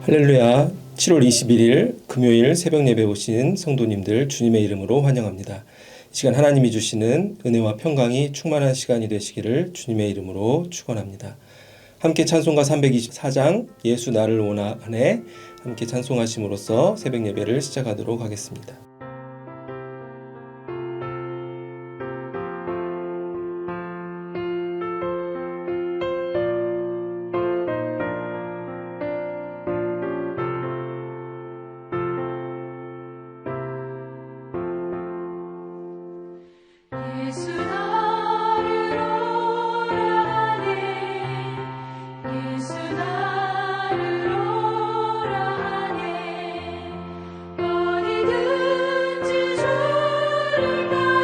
할렐루야. 7월 21일 금요일 새벽 예배 오신 성도님들 주님의 이름으로 환영합니다. 이 시간 하나님이 주시는 은혜와 평강이 충만한 시간이 되시기를 주님의 이름으로 축원합니다. 함께 찬송가 324장 예수 나를 원하네 함께 찬송하심으로써 새벽 예배를 시작하도록 하겠습니다. 예수 나를 원하네 예수 나를 원하네 어디든지 주를 따라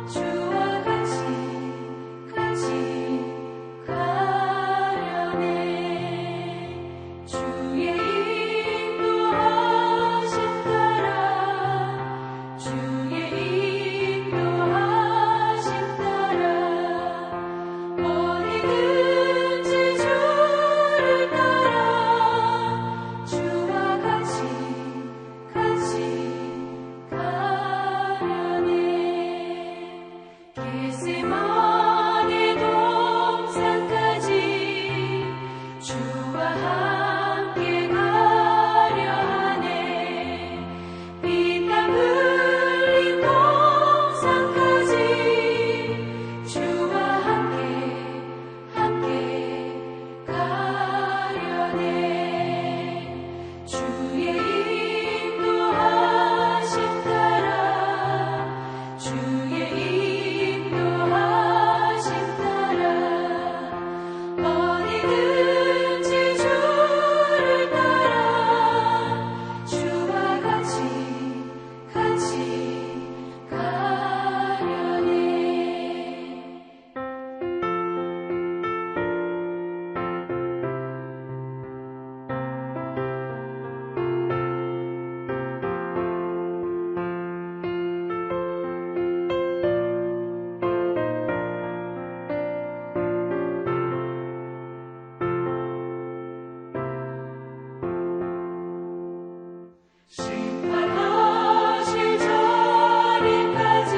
주와 같이 가려네 주의 인도하심 따라 주의 인도하심 따라 어디든지 주를 따라 주와 같이 가려네 겟세마네 동산까지 주와 함께 가려 하네 피땀 흘린 동산까지 주와 함께 가려네 주의 인도하심 따라 주의 인도하심 따라 어디든지 주를 따라 주와 같이 가려네 심판하실 자리까지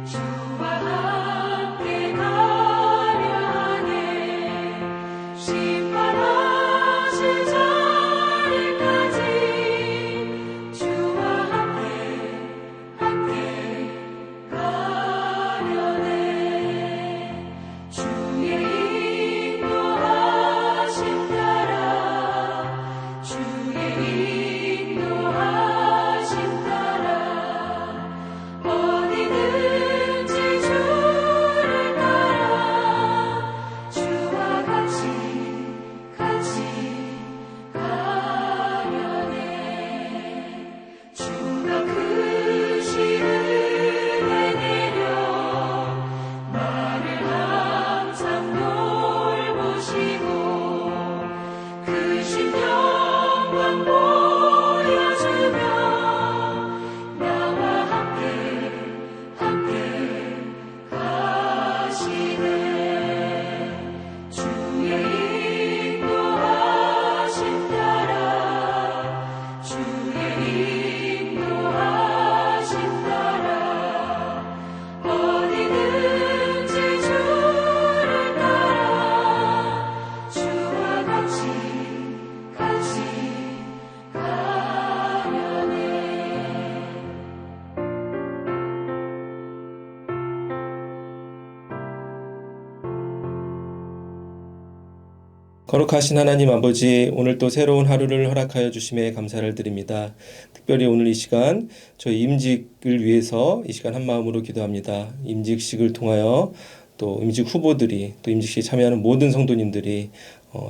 주와 함께 가려 하네 심판하실 자리까지 주와 함께 가려네 주의 인도하심 따라 주의 인도하심 따라 어디든지 주를 따라 주와 같이 가려네 주가 크신 은혜 내려 나를 항상 돌보시고 크신 영광 보여주며 나와 함께 가시네 주의 인도하심 따라 주의 인도하심 따라 어디든지 주를 따라 주와 같이 가려네 거룩하신 하나님 아버지, 오늘 또 새로운 하루를 허락하여 주심에 감사를 드립니다. 특별히 오늘 이 시간 저희 임직을 위해서 이 시간 한 마음으로 기도합니다. 임직식을 통하여 또 임직 후보들이 또 임직식에 참여하는 모든 성도님들이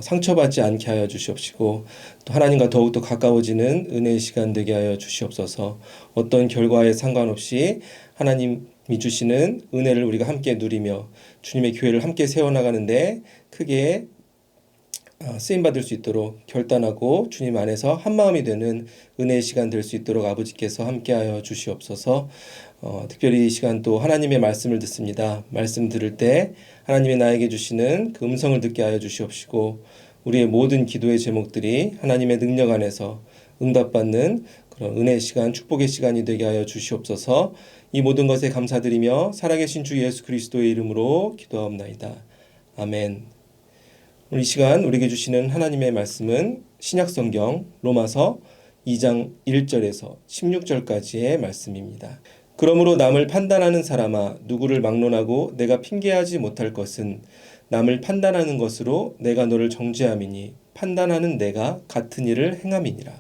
상처받지 않게 하여 주시옵시고 또 하나님과 더욱더 가까워지는 은혜의 시간 되게 하여 주시옵소서. 어떤 결과에 상관없이 하나님이 주시는 은혜를 우리가 함께 누리며 주님의 교회를 함께 세워나가는데 크게 쓰임받을 수 있도록 결단하고 주님 안에서 한마음이 되는 은혜의 시간 될 수 있도록 아버지께서 함께하여 주시옵소서. 특별히 이 시간 또 하나님의 말씀을 듣습니다. 말씀 들을 때 하나님이 나에게 주시는 그 음성을 듣게 하여 주시옵시고 우리의 모든 기도의 제목들이 하나님의 능력 안에서 응답받는 그런 은혜의 시간, 축복의 시간이 되게 하여 주시옵소서. 이 모든 것에 감사드리며 살아계신 주 예수 그리스도의 이름으로 기도하옵나이다. 아멘. 오늘 이 시간 우리에게 주시는 하나님의 말씀은 신약성경 로마서 2장 1절에서 16절까지의 말씀입니다. 그러므로 남을 판단하는 사람아, 누구를 막론하고 내가 핑계하지 못할 것은 남을 판단하는 것으로 내가 너를 정죄함이니 판단하는 내가 같은 일을 행함이니라.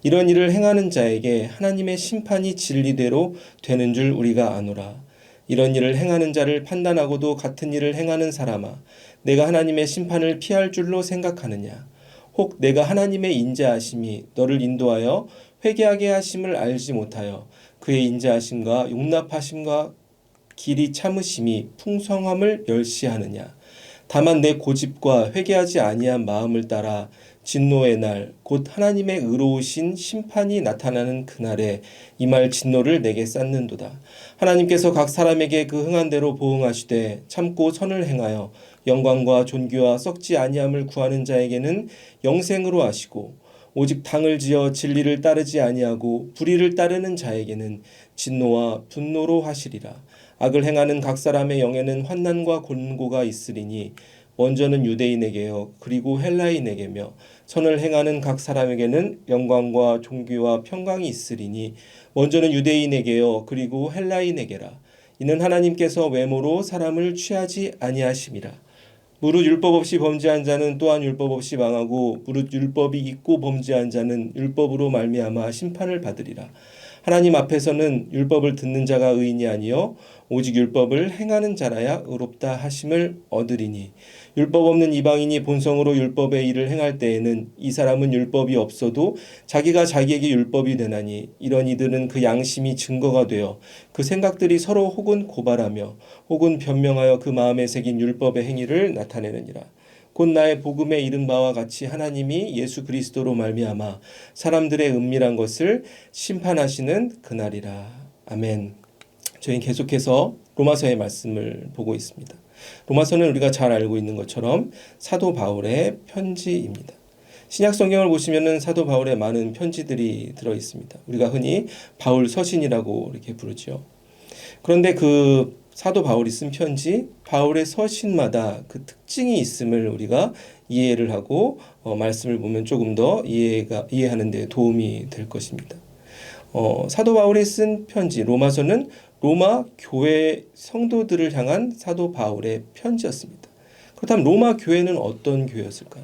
이런 일을 행하는 자에게 하나님의 심판이 진리대로 되는 줄 우리가 아노라. 이런 일을 행하는 자를 판단하고도 같은 일을 행하는 사람아, 내가 하나님의 심판을 피할 줄로 생각하느냐? 혹 내가 하나님의 인자하심이 너를 인도하여 회개하게 하심을 알지 못하여 그의 인자하심과 용납하심과 길이 참으심이 풍성함을 멸시하느냐? 다만 내 고집과 회개하지 아니한 마음을 따라 진노의 날 곧 하나님의 의로우신 심판이 나타나는 그날에 이 말 진노를 내게 쌓는도다. 하나님께서 각 사람에게 그 흥한 대로 보응하시되 참고 선을 행하여 영광과 존귀와 썩지 아니함을 구하는 자에게는 영생으로 하시고 오직 당을 지어 진리를 따르지 아니하고 불의를 따르는 자에게는 진노와 분노로 하시리라. 악을 행하는 각 사람의 영에는 환난과 곤고가 있으리니 먼저는 유대인에게요 그리고 헬라인에게며 선을 행하는 각 사람에게는 영광과 존귀와 평강이 있으리니 먼저는 유대인에게요 그리고 헬라인에게라. 이는 하나님께서 외모로 사람을 취하지 아니하심이라. 무릇 율법 없이 범죄한 자는 또한 율법 없이 망하고 무릇 율법이 있고 범죄한 자는 율법으로 말미암아 심판을 받으리라. 하나님 앞에서는 율법을 듣는 자가 의인이 아니요 오직 율법을 행하는 자라야 의롭다 하심을 얻으리니 율법 없는 이방인이 본성으로 율법의 일을 행할 때에는 이 사람은 율법이 없어도 자기가 자기에게 율법이 되나니 이런 이들은 그 양심이 증거가 되어 그 생각들이 서로 혹은 고발하며 혹은 변명하여 그 마음에 새긴 율법의 행위를 나타내느니라. 곧 나의 복음에 이른 바와 같이 하나님이 예수 그리스도로 말미암아 사람들의 은밀한 것을 심판하시는 그날이라. 아멘. 저희는 계속해서 로마서의 말씀을 보고 있습니다. 로마서는 우리가 잘 알고 있는 것처럼 사도 바울의 편지입니다. 신약 성경을 보시면은 사도 바울의 많은 편지들이 들어 있습니다. 우리가 흔히 바울 서신이라고 이렇게 부르죠. 그런데 그 사도 바울이 쓴 편지, 바울의 서신마다 그 특징이 있음을 우리가 이해를 하고 말씀을 보면 조금 더 이해하는 데 도움이 될 것입니다. 사도 바울이 쓴 편지 로마서는 로마 교회 성도들을 향한 사도 바울의 편지였습니다. 그렇다면 로마 교회는 어떤 교회였을까요?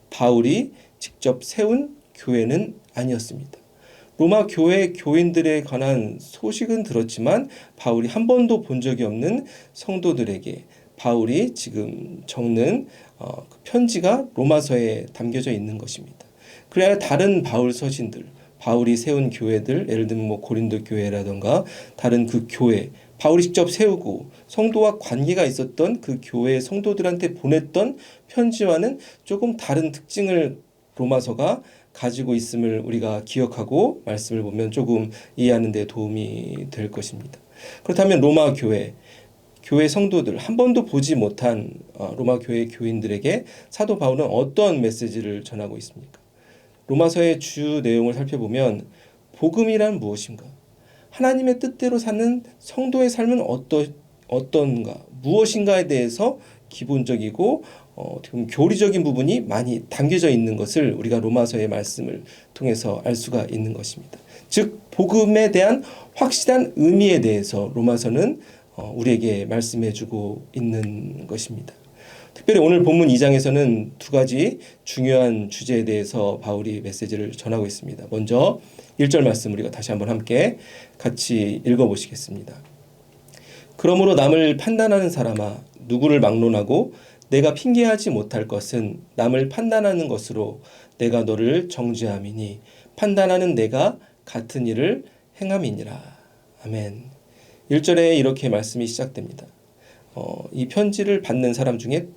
바울이 직접 세운 교회는 아니었습니다. 로마 교회 교인들에 관한 소식은 들었지만 바울이 한 번도 본 적이 없는 성도들에게 바울이 지금 적는 그 편지가 로마서에 담겨져 있는 것입니다. 그래야 다른 바울 서신들, 바울이 세운 교회들, 예를 들면 뭐 고린도 교회라던가 다른 그 교회, 바울이 직접 세우고 성도와 관계가 있었던 그 교회 성도들한테 보냈던 편지와는 조금 다른 특징을 로마서가 가지고 있음을 우리가 기억하고 말씀을 보면 조금 이해하는 데 도움이 될 것입니다. 그렇다면 로마 교회 성도들 한 번도 보지 못한 로마 교회 교인들에게 사도 바울은 어떤 메시지를 전하고 있습니까? 로마서의 주 내용을 살펴보면 복음이란 무엇인가? 하나님의 뜻대로 사는 성도의 삶은 어떤가? 무엇인가에 대해서 기본적이고 어떻게 보면 교리적인 부분이 많이 담겨져 있는 것을 우리가 로마서의 말씀을 통해서 알 수가 있는 것입니다. 즉 복음에 대한 확실한 의미에 대해서 로마서는 우리에게 말씀해주고 있는 것입니다. 특별히 오늘 본문 2장에서는 두 가지 중요한 주제에 대해서 바울이 메시지를 전하고 있습니다. 먼저 1절 말씀 우리가 다시 한번 함께 같이 읽어보시겠습니다. 그러므로 남을 판단하는 사람아, 누구를 막론하고 내가 핑계하지 못할 것은 남을 판단하는 것으로 내가 너를 정죄함이니 판단하는 내가 같은 일을 행함이니라. 아멘. 1절에 이렇게 말씀이 시작됩니다. 이 편지를 받는 사람 중에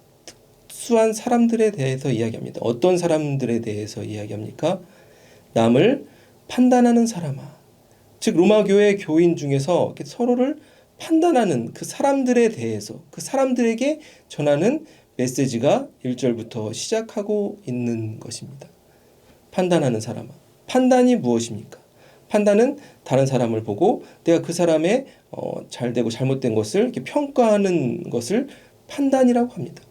특수한 사람들에 대해서 이야기합니다. 어떤 사람들에 대해서 이야기합니까? 남을 판단하는 사람아. 즉 로마 교회 교인 중에서 서로를 판단하는 그 사람들에 대해서 그 사람들에게 전하는 메시지가 1절부터 시작하고 있는 것입니다. 판단하는 사람아. 판단이 무엇입니까? 판단은 다른 사람을 보고 내가 그 사람의 잘되고 잘못된 것을 이렇게 평가하는 것을 판단이라고 합니다.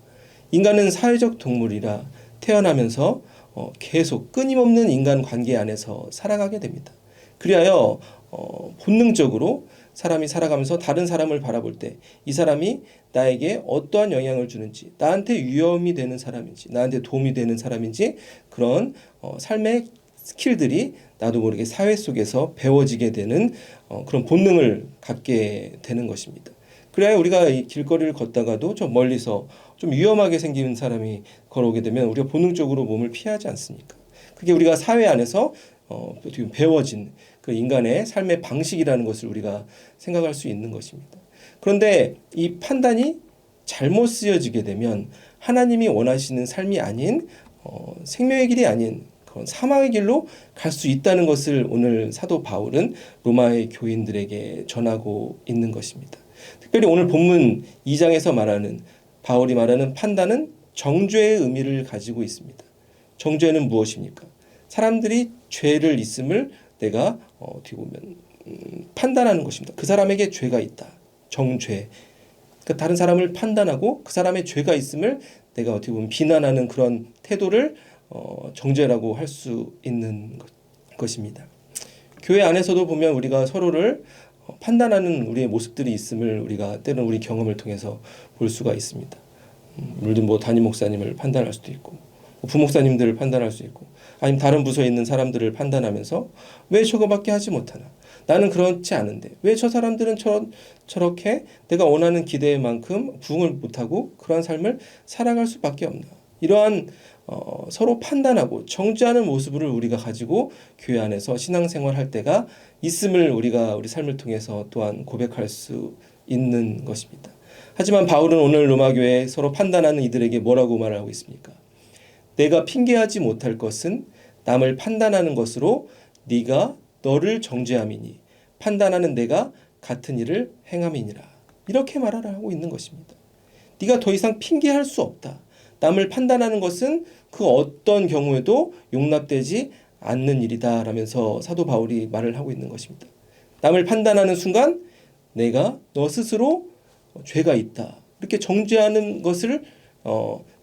인간은 사회적 동물이라 태어나면서 계속 끊임없는 인간 관계 안에서 살아가게 됩니다. 그리하여 본능적으로 사람이 살아가면서 다른 사람을 바라볼 때 이 사람이 나에게 어떠한 영향을 주는지, 나한테 위험이 되는 사람인지, 나한테 도움이 되는 사람인지 그런 삶의 스킬들이 나도 모르게 사회 속에서 배워지게 되는 그런 본능을 갖게 되는 것입니다. 그래야 우리가 이 길거리를 걷다가도 좀 멀리서 좀 위험하게 생긴 사람이 걸어오게 되면 우리가 본능적으로 몸을 피하지 않습니까? 그게 우리가 사회 안에서 어떻게 배워진 그 인간의 삶의 방식이라는 것을 우리가 생각할 수 있는 것입니다. 그런데 이 판단이 잘못 쓰여지게 되면 하나님이 원하시는 삶이 아닌 생명의 길이 아닌 그런 사망의 길로 갈 수 있다는 것을 오늘 사도 바울은 로마의 교인들에게 전하고 있는 것입니다. 특별히 오늘 본문 2장에서 말하는 바울이 말하는 판단은 정죄의 의미를 가지고 있습니다. 정죄는 무엇입니까? 사람들이 죄를 있음을 내가 어떻게 보면 판단하는 것입니다. 그 사람에게 죄가 있다. 정죄. 그러니까 다른 사람을 판단하고 그 사람의 죄가 있음을 내가 어떻게 보면 비난하는 그런 태도를 정죄라고 할 수 있는 것입니다. 교회 안에서도 보면 우리가 서로를 판단하는 우리의 모습들이 있음을 우리가 때로는 우리 경험을 통해서 볼 수가 있습니다. 물론 뭐 담임 목사님을 판단할 수도 있고 부목사님들을 판단할 수 있고 아니면 다른 부서에 있는 사람들을 판단하면서 왜 저거밖에 하지 못하나? 나는 그렇지 않은데 왜 저 사람들은 저렇게 내가 원하는 기대만큼 부응을 못하고 그러한 삶을 살아갈 수밖에 없나? 이러한 서로 판단하고 정죄하는 모습을 우리가 가지고 교회 안에서 신앙생활할 때가 있음을 우리가 우리 삶을 통해서 또한 고백할 수 있는 것입니다. 하지만 바울은 오늘 로마교회에 서로 판단하는 이들에게 뭐라고 말하고 있습니까? 내가 핑계하지 못할 것은 남을 판단하는 것으로 네가 너를 정죄함이니 판단하는 내가 같은 일을 행함이니라. 이렇게 말하고 있는 것입니다. 네가 더 이상 핑계할 수 없다. 남을 판단하는 것은 그 어떤 경우에도 용납되지 않는 일이다 라면서 사도 바울이 말을 하고 있는 것입니다. 남을 판단하는 순간 내가 너 스스로 죄가 있다. 이렇게 정죄하는 것을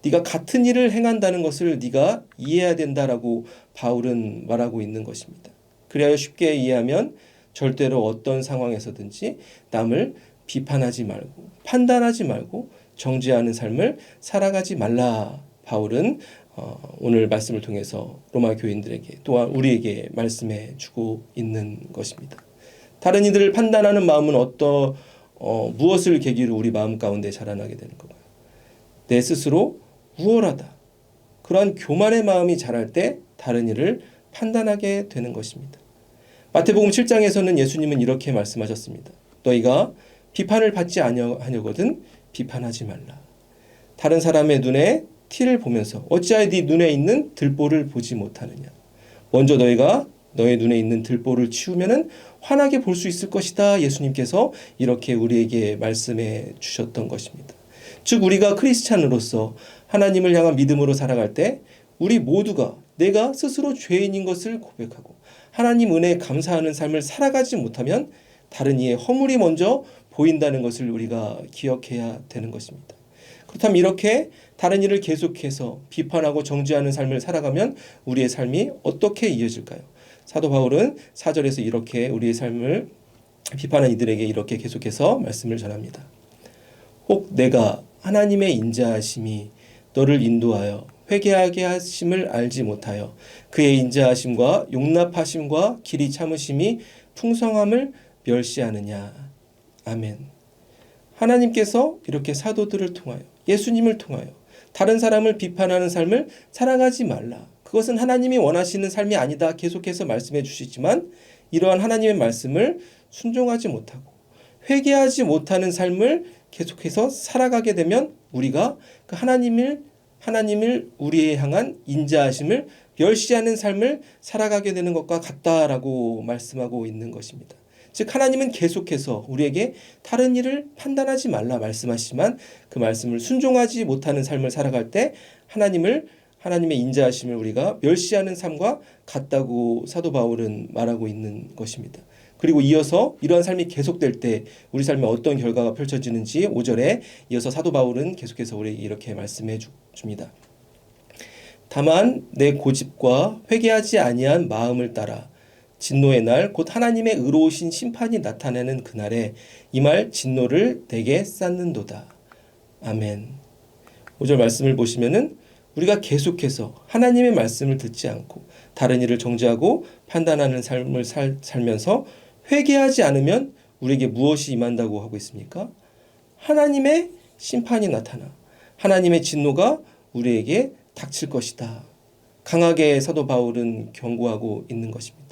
네가 같은 일을 행한다는 것을 네가 이해해야 된다라고 바울은 말하고 있는 것입니다. 그래야 쉽게 이해하면 절대로 어떤 상황에서든지 남을 비판하지 말고 판단하지 말고 정죄하는 삶을 살아가지 말라. 바울은 오늘 말씀을 통해서 로마 교인들에게 또한 우리에게 말씀해 주고 있는 것입니다. 다른 이들을 판단하는 마음은 무엇을 계기로 우리 마음 가운데 자라나게 되는 건가요? 내 스스로 우월하다. 그러한 교만의 마음이 자랄 때 다른 이를 판단하게 되는 것입니다. 마태복음 7장에서는 예수님은 이렇게 말씀하셨습니다. 너희가 비판을 받지 아니하거든 비판하지 말라. 다른 사람의 눈에 티를 보면서 어찌하여 네 눈에 있는 들보를 보지 못하느냐. 먼저 너희가 너의 눈에 있는 들보를 치우면은 환하게 볼 수 있을 것이다. 예수님께서 이렇게 우리에게 말씀해 주셨던 것입니다. 즉 우리가 크리스찬으로서 하나님을 향한 믿음으로 살아갈 때 우리 모두가 내가 스스로 죄인인 것을 고백하고 하나님 은혜에 감사하는 삶을 살아가지 못하면 다른 이의 허물이 먼저 보인다는 것을 우리가 기억해야 되는 것입니다. 그렇다면 이렇게 다른 일을 계속해서 비판하고 정죄하는 삶을 살아가면 우리의 삶이 어떻게 이어질까요? 사도 바울은 4절에서 이렇게 우리의 삶을 비판한 이들에게 이렇게 계속해서 말씀을 전합니다. 혹 내가 하나님의 인자하심이 너를 인도하여 회개하게 하심을 알지 못하여 그의 인자하심과 용납하심과 길이 참으심이 풍성함을 멸시하느냐. 아멘. 하나님께서 이렇게 사도들을 통하여 예수님을 통하여 다른 사람을 비판하는 삶을 살아가지 말라. 그것은 하나님이 원하시는 삶이 아니다. 계속해서 말씀해 주시지만 이러한 하나님의 말씀을 순종하지 못하고 회개하지 못하는 삶을 계속해서 살아가게 되면 우리가 그 하나님을 우리에 향한 인자하심을 멸시하는 삶을 살아가게 되는 것과 같다라고 말씀하고 있는 것입니다. 즉 하나님은 계속해서 우리에게 다른 일을 판단하지 말라 말씀하시지만 그 말씀을 순종하지 못하는 삶을 살아갈 때 하나님의 인자하심을 우리가 멸시하는 삶과 같다고 사도 바울은 말하고 있는 것입니다. 그리고 이어서 이러한 삶이 계속될 때 우리 삶에 어떤 결과가 펼쳐지는지 5절에 이어서 사도 바울은 계속해서 우리에게 이렇게 말씀해 줍니다. 다만 내 고집과 회개하지 아니한 마음을 따라 진노의 날 곧 하나님의 의로우신 심판이 나타나는 그날에 이 말 진노를 내게 쌓는도다. 아멘. 5절 말씀을 보시면은 우리가 계속해서 하나님의 말씀을 듣지 않고 다른 일을 정죄하고 판단하는 삶을 살면서 회개하지 않으면 우리에게 무엇이 임한다고 하고 있습니까? 하나님의 심판이 나타나 하나님의 진노가 우리에게 닥칠 것이다. 강하게 사도 바울은 경고하고 있는 것입니다.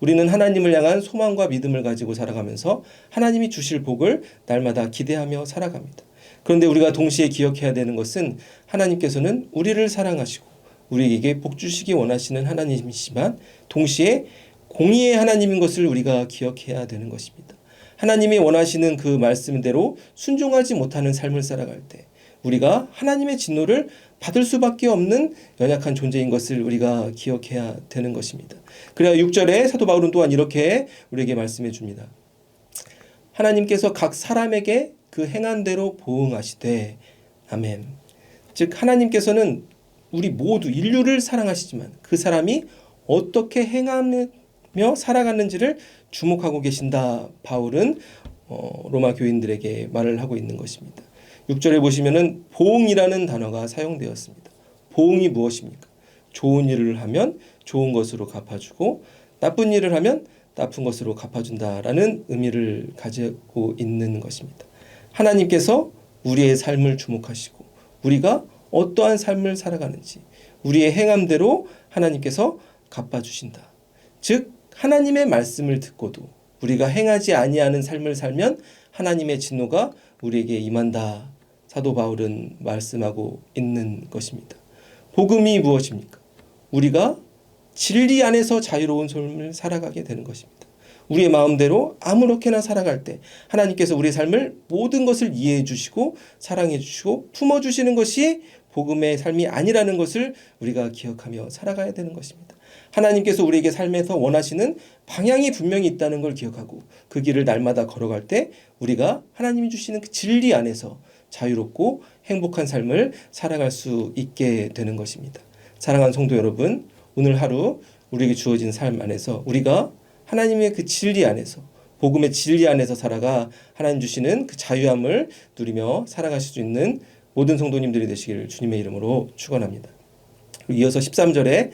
우리는 하나님을 향한 소망과 믿음을 가지고 살아가면서 하나님이 주실 복을 날마다 기대하며 살아갑니다. 그런데 우리가 동시에 기억해야 되는 것은 하나님께서는 우리를 사랑하시고 우리에게 복 주시기 원하시는 하나님이시지만 동시에 공의의 하나님인 것을 우리가 기억해야 되는 것입니다. 하나님이 원하시는 그 말씀대로 순종하지 못하는 삶을 살아갈 때 우리가 하나님의 진노를 받을 수밖에 없는 연약한 존재인 것을 우리가 기억해야 되는 것입니다. 그래야 6절에 사도 바울은 또한 이렇게 우리에게 말씀해 줍니다. 하나님께서 각 사람에게 그 행한 대로 보응하시되 아멘. 즉 하나님께서는 우리 모두 인류를 사랑하시지만 그 사람이 어떻게 행하며 살아가는지를 주목하고 계신다. 바울은 로마 교인들에게 말을 하고 있는 것입니다. 6절에 보시면은 보응이라는 단어가 사용되었습니다. 보응이 무엇입니까? 좋은 일을 하면 좋은 것으로 갚아주고 나쁜 일을 하면 나쁜 것으로 갚아준다라는 의미를 가지고 있는 것입니다. 하나님께서 우리의 삶을 주목하시고 우리가 어떠한 삶을 살아가는지 우리의 행함대로 하나님께서 갚아주신다. 즉 하나님의 말씀을 듣고도 우리가 행하지 아니하는 삶을 살면 하나님의 진노가 우리에게 임한다. 사도 바울은 말씀하고 있는 것입니다. 복음이 무엇입니까? 우리가 진리 안에서 자유로운 삶을 살아가게 되는 것입니다. 우리의 마음대로 아무렇게나 살아갈 때 하나님께서 우리의 삶을 모든 것을 이해해 주시고 사랑해 주시고 품어 주시는 것이 복음의 삶이 아니라는 것을 우리가 기억하며 살아가야 되는 것입니다. 하나님께서 우리에게 삶에서 원하시는 방향이 분명히 있다는 걸 기억하고 그 길을 날마다 걸어갈 때 우리가 하나님이 주시는 그 진리 안에서 자유롭고 행복한 삶을 살아갈 수 있게 되는 것입니다. 사랑하는 성도 여러분, 오늘 하루 우리에게 주어진 삶 안에서 우리가 하나님의 그 진리 안에서 복음의 진리 안에서 살아가 하나님 주시는 그 자유함을 누리며 살아가실 수 있는 모든 성도님들이 되시기를 주님의 이름으로 축원합니다. 이어서 13절에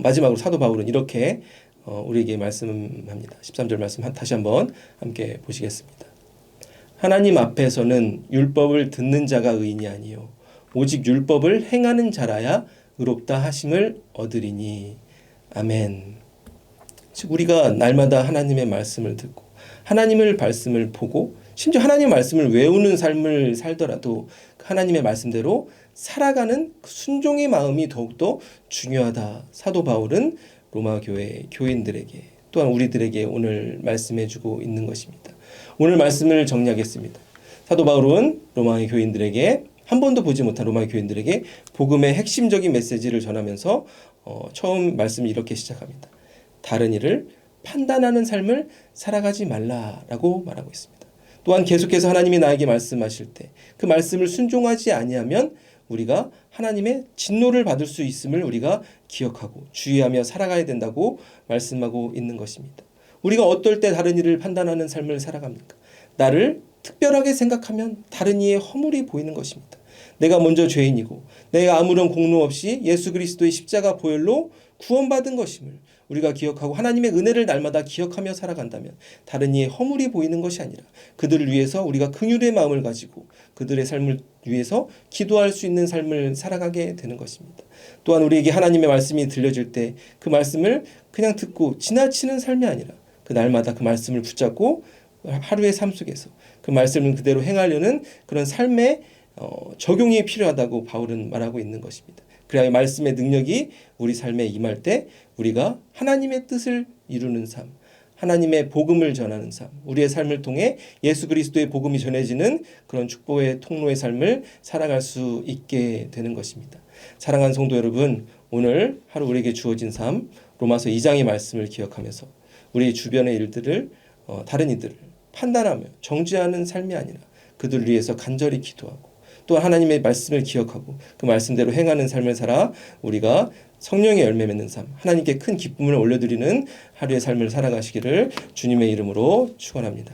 마지막으로 사도 바울은 이렇게 우리에게 말씀합니다. 13절 말씀 다시 한번 함께 보시겠습니다. 하나님 앞에서는 율법을 듣는 자가 의인이 아니요 오직 율법을 행하는 자라야 의롭다 하심을 얻으리니 아멘. 즉 우리가 날마다 하나님의 말씀을 듣고 하나님의 말씀을 보고 심지어 하나님의 말씀을 외우는 삶을 살더라도 하나님의 말씀대로 살아가는 순종의 마음이 더욱더 중요하다. 사도 바울은 로마 교회 교인들에게 또한 우리들에게 오늘 말씀해주고 있는 것입니다. 오늘 말씀을 정리하겠습니다. 사도 바울은 로마의 교인들에게 한 번도 보지 못한 로마의 교인들에게 복음의 핵심적인 메시지를 전하면서 처음 말씀을 이렇게 시작합니다. 다른 일을 판단하는 삶을 살아가지 말라라고 말하고 있습니다. 또한 계속해서 하나님이 나에게 말씀하실 때 그 말씀을 순종하지 아니하면 우리가 하나님의 진노를 받을 수 있음을 우리가 기억하고 주의하며 살아가야 된다고 말씀하고 있는 것입니다. 우리가 어떨 때 다른 일을 판단하는 삶을 살아갑니까? 나를 특별하게 생각하면 다른 이의 허물이 보이는 것입니다. 내가 먼저 죄인이고 내가 아무런 공로 없이 예수 그리스도의 십자가 보혈로 구원받은 것임을 우리가 기억하고 하나님의 은혜를 날마다 기억하며 살아간다면 다른 이의 허물이 보이는 것이 아니라 그들을 위해서 우리가 긍휼의 마음을 가지고 그들의 삶을 위해서 기도할 수 있는 삶을 살아가게 되는 것입니다. 또한 우리에게 하나님의 말씀이 들려질 때 그 말씀을 그냥 듣고 지나치는 삶이 아니라 그 날마다 그 말씀을 붙잡고 하루의 삶 속에서 그 말씀을 그대로 행하려는 그런 삶의 적용이 필요하다고 바울은 말하고 있는 것입니다. 그래야 말씀의 능력이 우리 삶에 임할 때 우리가 하나님의 뜻을 이루는 삶, 하나님의 복음을 전하는 삶, 우리의 삶을 통해 예수 그리스도의 복음이 전해지는 그런 축복의 통로의 삶을 살아갈 수 있게 되는 것입니다. 사랑하는 성도 여러분, 오늘 하루 우리에게 주어진 삶, 로마서 2장의 말씀을 기억하면서 우리 주변의 일들을 다른 이들을 판단하며 정죄하는 삶이 아니라 그들을 위해서 간절히 기도하고 또 하나님의 말씀을 기억하고 그 말씀대로 행하는 삶을 살아 우리가 성령의 열매 맺는 삶, 하나님께 큰 기쁨을 올려드리는 하루의 삶을 살아가시기를 주님의 이름으로 축원합니다.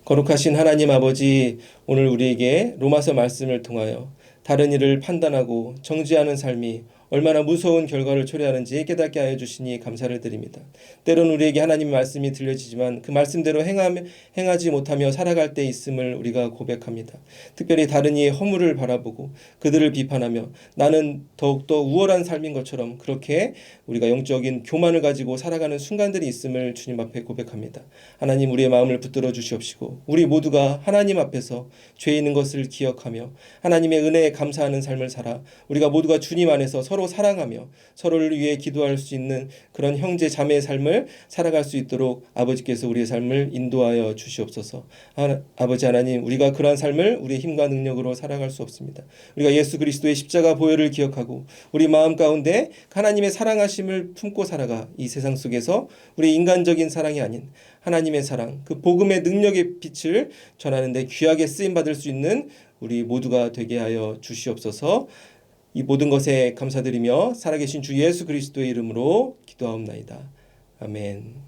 거룩하신 하나님 아버지, 오늘 우리에게 로마서 말씀을 통하여 다른 이를 판단하고 정죄하는 삶이 얼마나 무서운 결과를 초래하는지 깨닫게 하여 주시니 감사를 드립니다. 때론 우리에게 하나님의 말씀이 들려지지만 그 말씀대로 행하지 못하며 살아갈 때 있음을 우리가 고백합니다. 특별히 다른 이의 허물을 바라보고 그들을 비판하며 나는 더욱더 우월한 삶인 것처럼 그렇게 우리가 영적인 교만을 가지고 살아가는 순간들이 있음을 주님 앞에 고백합니다. 하나님, 우리의 마음을 붙들어 주시옵시고 우리 모두가 하나님 앞에서 죄 있는 것을 기억하며 하나님의 은혜에 감사하는 삶을 살아 우리가 모두가 주님 안에서 서로 사랑하며 서로를 위해 기도할 수 있는 그런 형제 자매의 삶을 살아갈 수 있도록 아버지께서 우리의 삶을 인도하여 주시옵소서. 아버지 하나님, 우리가 그러한 삶을 우리의 힘과 능력으로 살아갈 수 없습니다. 우리가 예수 그리스도의 십자가 보혈을 기억하고 우리 마음 가운데 하나님의 사랑하심을 품고 살아가 이 세상 속에서 우리 인간적인 사랑이 아닌 하나님의 사랑, 그 복음의 능력의 빛을 전하는데 귀하게 쓰임받을 수 있는 우리 모두가 되게 하여 주시옵소서. 이 모든 것에 감사드리며 살아계신 주 예수 그리스도의 이름으로 기도하옵나이다. 아멘.